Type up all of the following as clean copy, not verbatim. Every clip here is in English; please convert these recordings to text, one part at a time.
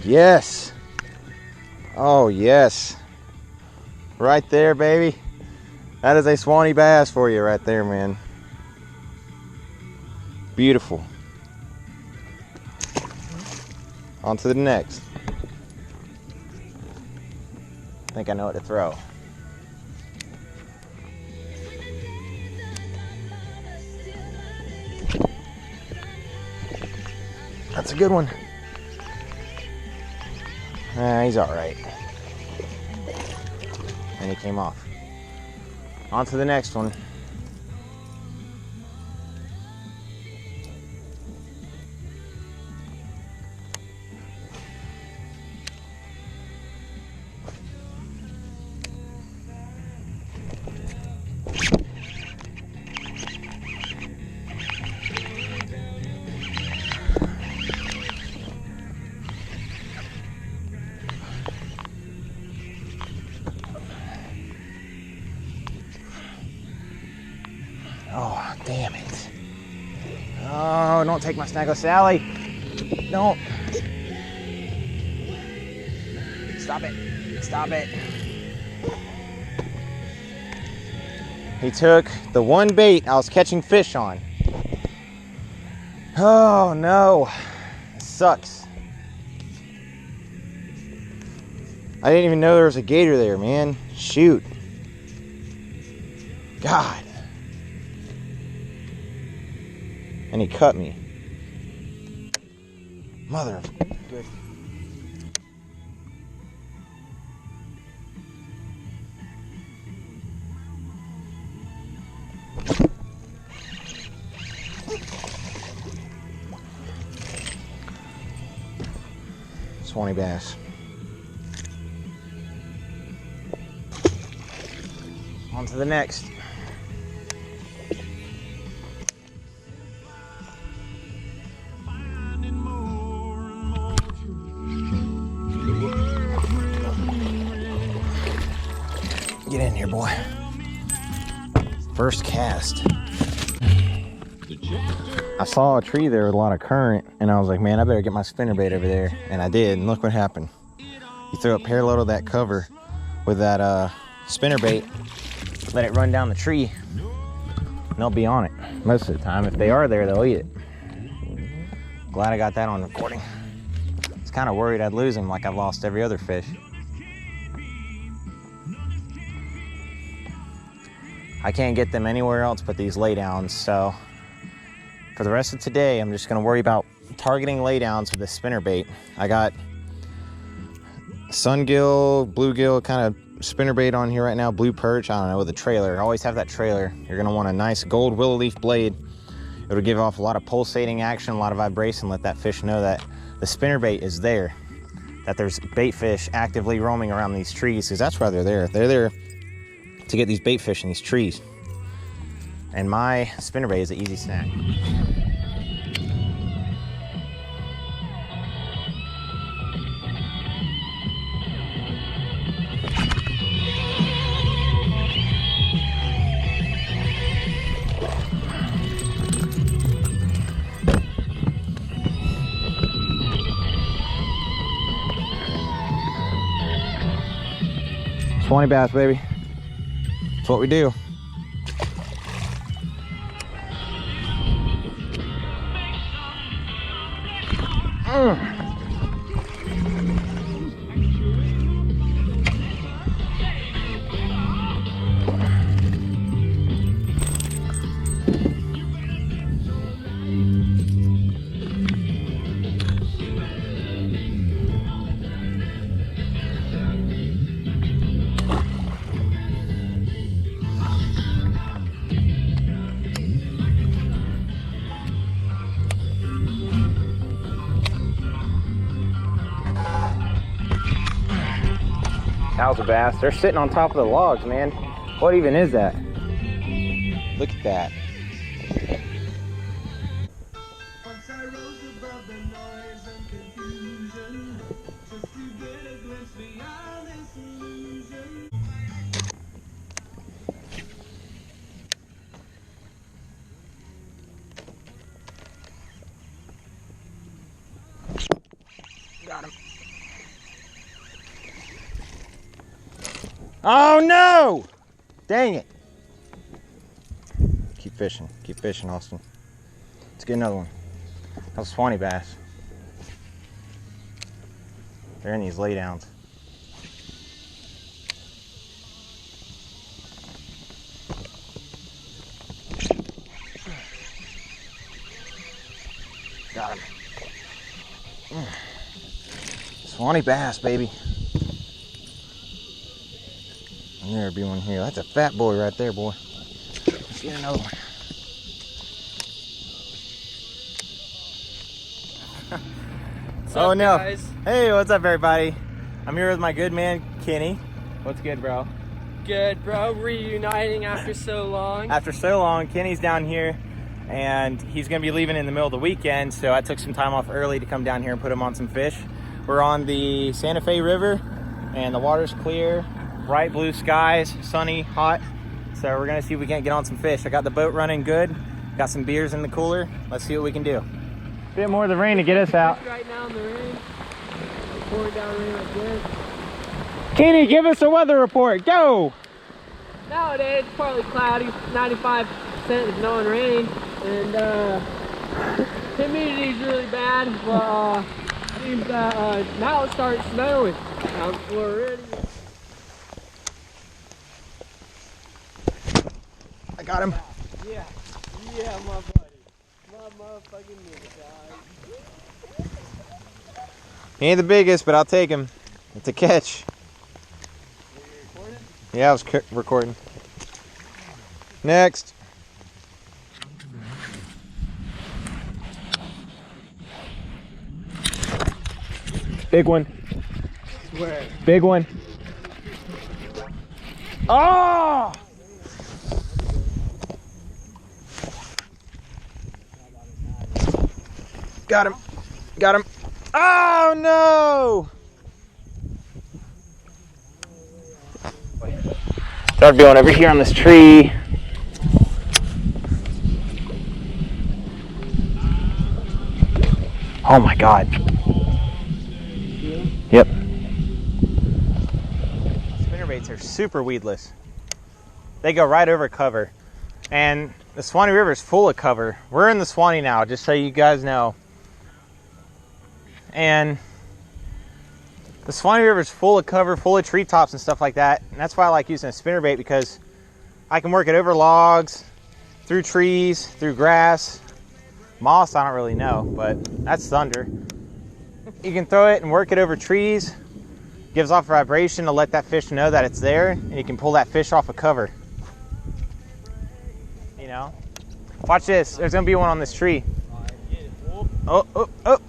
Yes. Oh, yes. Right there, baby. That is a Suwannee bass for you right there, man. Beautiful. On to the next. I think I know what to throw. That's a good one. He's all right. And he came off. On to the next one. Oh, damn it. Oh, don't take my Snaggle Sally. Don't. Stop it. Stop it. He took the one bait I was catching fish on. Oh, no. This sucks. I didn't even know there was a gator there, man. Shoot. God. And he cut me. Mother of good. Suwannee bass. On to the next. Get in here, boy. First cast. I saw a tree there with a lot of current, and I was like, man, I better get my spinnerbait over there. And I did, and look what happened. You throw a parallel to that cover with that spinnerbait, let it run down the tree, and they'll be on it. Most of the time, if they are there, they'll eat it. Glad I got that on recording. I was kind of worried I'd lose them like I've lost every other fish. I can't get them anywhere else but these laydowns, so for the rest of today, I'm just gonna worry about targeting laydowns with this spinnerbait. I got sungill, bluegill kind of spinnerbait on here right now, blue perch, I don't know, with a trailer. Always have that trailer. You're gonna want a nice gold willow leaf blade. It'll give off a lot of pulsating action, a lot of vibration, let that fish know that the spinnerbait is there, that there's bait fish actively roaming around these trees, because that's why they're there. They're there to get these bait fish in these trees. And my spinnerbait is an easy snack. Suwannee bass, baby. That's what we do. That was a bass. They're sitting on top of the logs, man. What even is that? Look at that. Got him. Oh no! Dang it. Keep fishing, Austin. Let's get another one. That's Suwannee bass. They're in these laydowns. Got him. Suwannee bass, baby. And there'd be one here. That's a fat boy right there, boy. Let's get another one. What's Oh up, no. guys? Hey, what's up, everybody? I'm here with my good man, Kenny. What's good, bro? Good, bro. Reuniting after so long. After so long, Kenny's down here, and he's gonna be leaving in the middle of the weekend, so I took some time off early to come down here and put him on some fish. We're on the Santa Fe River, and the water's clear, bright blue skies, sunny, hot. So we're gonna see if we can't get on some fish. I got the boat running good, got some beers in the cooler. Let's see what we can do. Bit more of the rain to get us out. Right now in the rain. Pouring down rain like this. Kenny, give us a weather report. Go! Nowadays, it's partly cloudy, 95% of snow and rain, and humidity's really bad, but seems that now it's starting snowing. We're ready. I got him. Yeah, my buddy. My motherfucking nigga, guys. He ain't the biggest, but I'll take him. It's a catch. Yeah, I was recording. Next. Big one. Where? Big one. Oh! Got him. Got him. Oh no! Start going over here on this tree. Oh my God. Yep. Spinnerbaits are super weedless. They go right over cover. And the Suwannee River is full of cover. We're in the Suwannee now, just so you guys know. And the Suwannee River is full of cover, full of treetops and stuff like that. And that's why I like using a spinnerbait, because I can work it over logs, through trees, through grass. Moss, I don't really know, but that's thunder. You can throw it and work it over trees. Gives off vibration to let that fish know that it's there, and you can pull that fish off of cover. You know? Watch this. There's gonna be one on this tree. Oh, oh, oh.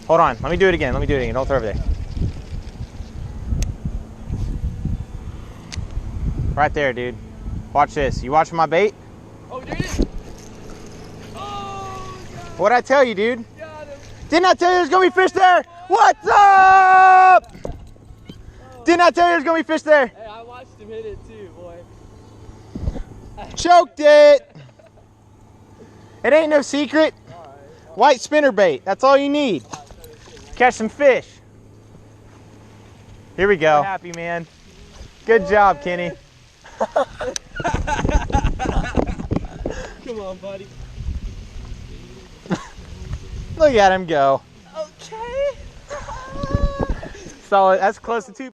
Hold on. Let me do it again. Don't throw over there. Right there, dude. Watch this. You watching my bait? Oh, there it is. Oh, What'd I tell you, dude? got him. Didn't I tell you there's gonna be fish there? What's up? Didn't I tell you there's gonna be fish there? Hey, I watched him hit it too, boy. Choked it. It ain't no secret. White spinnerbait. That's all you need. Catch some fish. Here we go. Happy, man. Good job, Kenny. Come on, buddy. Look at him go. Okay. Solid. That's close to 2